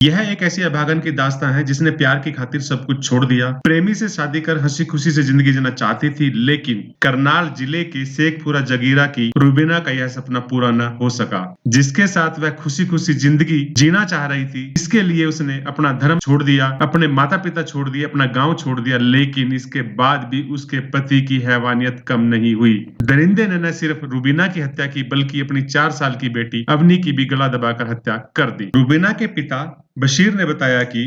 यह एक ऐसी अभागन की दास्तां है जिसने प्यार की खातिर सब कुछ छोड़ दिया। प्रेमी से शादी कर हंसी खुशी से जिंदगी जीना चाहती थी, लेकिन करनाल जिले के शेखपुरा जगीरा की रूबीना का यह सपना पूरा न हो सका, जिसके साथ वह खुशी खुशी जिंदगी जीना चाह रही थी। इसके लिए उसने अपना धर्म छोड़ दिया, अपने माता पिता छोड़ दिए, अपना गाँव छोड़ दिया, लेकिन इसके बाद भी उसके पति की हैवानियत कम नहीं हुई। दरिंदे ने न सिर्फ रूबीना की हत्या की, बल्कि अपनी 4 साल की बेटी अवनी की भी गला दबाकर हत्या कर दी। रूबीना के पिता बशीर ने बताया कि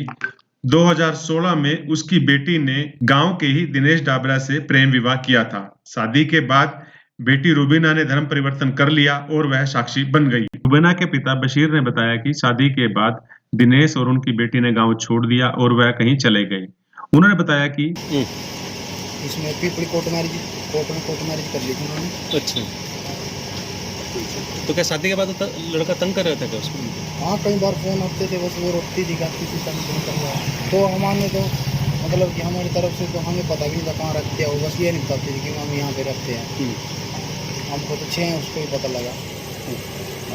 2016 में उसकी बेटी ने गांव के ही दिनेश डाबरा से प्रेम विवाह किया था। शादी के बाद बेटी रूबीना ने धर्म परिवर्तन कर लिया और वह साक्षी बन गई। रूबीना के पिता बशीर ने बताया कि शादी के बाद दिनेश और उनकी बेटी ने गांव छोड़ दिया और वह कहीं चले गए। उन्होंने बताया कि इसमें पीपली कोर्ट मैरिज कर ली थी उन्होंने। अच्छा, तो क्या शादी के बाद लड़का तंग कर रहा था क्या उसको? हाँ, कई बार फ़ोन आते थे, बस वो रोकती थी, किसी तंग नहीं कर रहा। तो हमारे तो मतलब कि हमारी तरफ से तो हमें पता भी नहीं था कहाँ रखते हैं वो, बस ये नहीं बताती थी कि हम यहाँ पे रखते हैं। हमको तो 6 उसको ही पता लगा,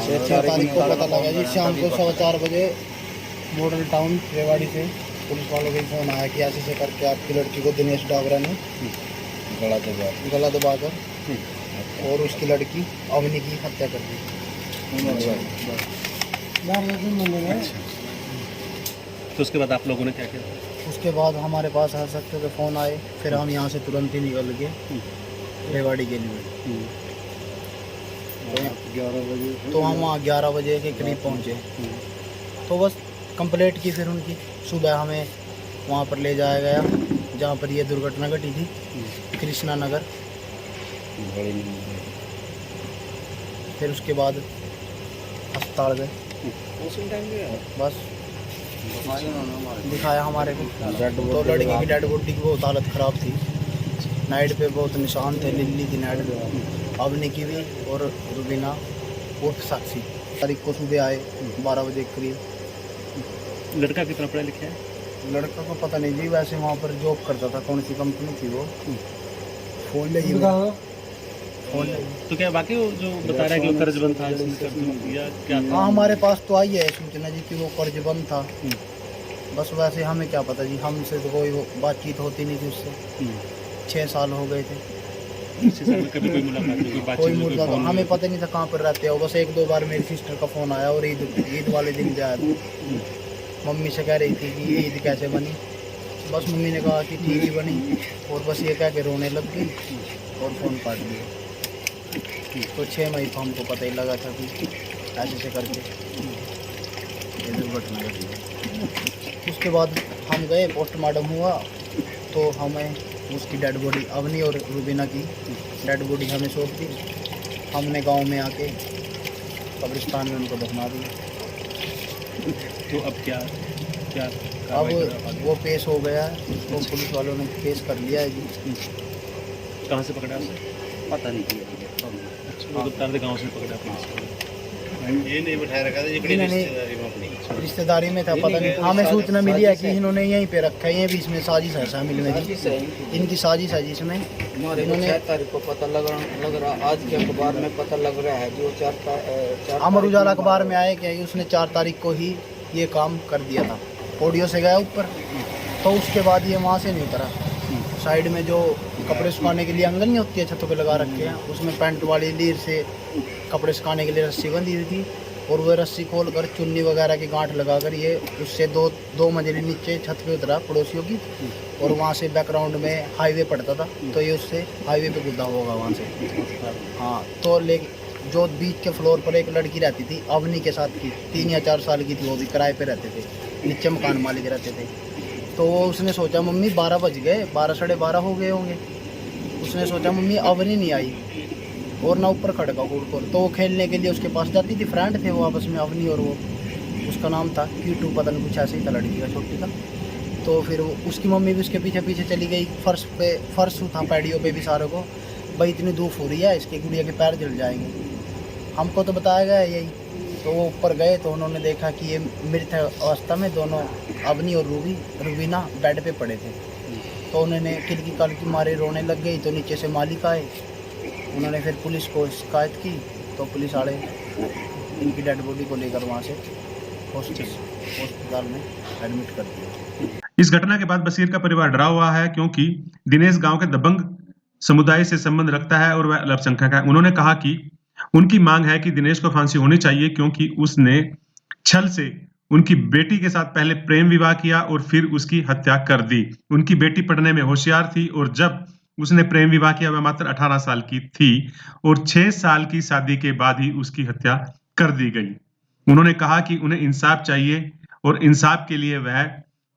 6 तारीख को पता लगा जी। शाम को 4:15 बजे मॉडल टाउन रेवाड़ी से पुलिस वालों का फ़ोन आया कि ऐसे से करके आपकी लड़की को दिनेश डाबरा ने गला दबाकर और उसकी लड़की अवनी की हत्या कर दी। तो उसके बाद आप लोगों ने क्या किया? उसके बाद हमारे पास हरसक्तों के फ़ोन आए, फिर हम यहाँ से तुरंत ही निकल गए रेवाड़ी के लिए। तो हम वहाँ 11 बजे के करीब पहुँचे। तो बस कंप्लेंट की, फिर उनकी सुबह हमें वहाँ पर ले जाया गया जहाँ पर ये दुर्घटना घटी थी, कृष्णा नगर। फिर उसके बाद अस्पताल गए, बस दिखाया हमारे को। तो लड़की की डेड बॉडी की बहुत हालत ख़राब थी, नाइट पे बहुत निशान थे, लिल्ली थी नाइट पे, अवनी की भी और रूबीना उर्फ साक्षी। तारीख को सुबह आए 12 बजे के करीब। लड़का कितना पढ़ा लिखा है? लड़का को पता नहीं जी, वैसे वहाँ पर जॉब करता था, कौन सी कंपनी थी वो। फ़ोन ले तो क्या बाकी वो जो बता रहा है कि वो कर्जबंद था, इसने कर्ज दिया क्या था? हाँ, हमारे पास तो आई है सूचना जी कि वो कर्जबंद था। बस वैसे हमें क्या पता जी, हमसे तो कोई बातचीत होती नहीं थी उससे। 6 साल हो गए थे, कभी कोई मुलाकात नहीं, कोई मुलाकात हमें पता नहीं था कहाँ पर रहते हो। बस 1-2 बार मेरी सिस्टर का फ़ोन आया और ईद वाले दिन गया था। मम्मी से कह रही थी कि ईद कैसे बनी, बस मम्मी ने कहा कि ठीक ही बनी, और बस ये कह के रोने लग गई और फ़ोन काट दिया। तो 6 मई को हमको पता ही लगा था कि ऐसे से करके ये दुर्घटना घटी। उसके बाद हम गए, पोस्टमार्टम हुआ, तो हमें उसकी डेड बॉडी अवनी और रूबीना की डेड बॉडी हमें सौंप दी। हमने गांव में आके कब्रिस्तान में उनको दफना दिया। तो अब क्या अब वो पेश हो गया है, उसको पुलिस वालों ने पेश कर लिया है जी। कहाँ से पकड़ा उसे? पता नहीं किया। गाँव से पकड़ा पुलिस? ये नहीं बैठाया रखा था, नहीं, रिश्तेदारी में था, पता नहीं। हमें सूचना मिली है कि इन्होंने यहीं पे रखा है, ये भी इसमें साजिश है शामिल में जी। इनकी साजिश है जिसमें इन्होंने 6 तारीख को पता लग रहा, आज के अखबार में पता लग रहा है कि वो 4 अमर उजाला अखबार में आए कि उसने 4 तारीख को ही ये काम कर दिया था। ऑडियो से गया ऊपर, तो उसके बाद ये वहाँ से नहीं उतरा। साइड में जो कपड़े सुखाने के लिए एंगल नहीं होती है, छतों पे लगा रखे हैं, उसमें पैंट वाली लीर से कपड़े सुखाने के लिए रस्सी बंधी हुई थी, और वो रस्सी खोल कर चुन्नी वगैरह की गांठ लगाकर ये उससे दो मंजिली नीचे छत पे उतरा पड़ोसियों की, और वहाँ से बैकग्राउंड में हाईवे पड़ता था, तो ये उससे हाईवे पे कूदा होगा वहाँ से। हाँ, तो जो बीच के फ्लोर पर एक लड़की रहती थी अवनी के साथ की, 3 या 4 साल की थी, वो भी किराए पे रहते थे, नीचे मकान मालिक रहते थे। तो उसने सोचा मम्मी 12 बज गए, 12 साढ़े 12 हो गए होंगे। उसने सोचा मम्मी अवनी नहीं आई और ना ऊपर खड़का कूड़, तो वो खेलने के लिए उसके पास जाती थी। फ्रेंड थे वो आपस में, अवनी और वो, उसका नाम था कीटू, पता नहीं कुछ ऐसे ही था, लड़की का, छोटी का। तो फिर उसकी मम्मी भी उसके पीछे पीछे चली गई। फर्श था पैडियों पे भी सारों को, भाई इतनी धूप हो रही है, इसके गुड़िया के पैर जल जाएंगे। हमको तो बताया गया यही। तो वो ऊपर गए तो उन्होंने देखा कि ये मृत अवस्था में दोनों अवनी और रूबीना बेड पे पड़े थे। तो उन्होंने खिड़की काल की मारे रोने लग गई, तो नीचे से मालिक आए, उन्होंने फिर पुलिस को शिकायत की, तो पुलिस वाले इनकी डेड बॉडी को लेकर वहाँ से हॉस्पिटल अस्पताल में एडमिट कर दिया। इस घटना के बाद बशीर का परिवार डरा हुआ है क्योंकि दिनेश गांव के दबंग समुदाय से संबंध रखता है और वह अल्पसंख्यक है। उन्होंने कहा कि उनकी मांग है कि दिनेश को फांसी होनी चाहिए क्योंकि उसने छल से उनकी बेटी के साथ पहले प्रेम विवाह किया और फिर उसकी हत्या कर दी। उनकी बेटी पढ़ने में होशियार थी और जब उसने प्रेम विवाह किया वह मात्र 18 साल की थी और 6 साल की शादी के बाद ही उसकी हत्या कर दी गई। उन्होंने कहा कि उन्हें इंसाफ चाहिए और इंसाफ के लिए वह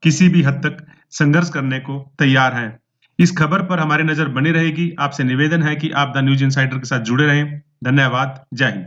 किसी भी हद तक संघर्ष करने को तैयार हैं। इस खबर पर हमारी नजर बनी रहेगी। आपसे निवेदन है कि आप द न्यूज इनसाइडर के साथ जुड़े रहें। धन्यवाद। जय हिंद।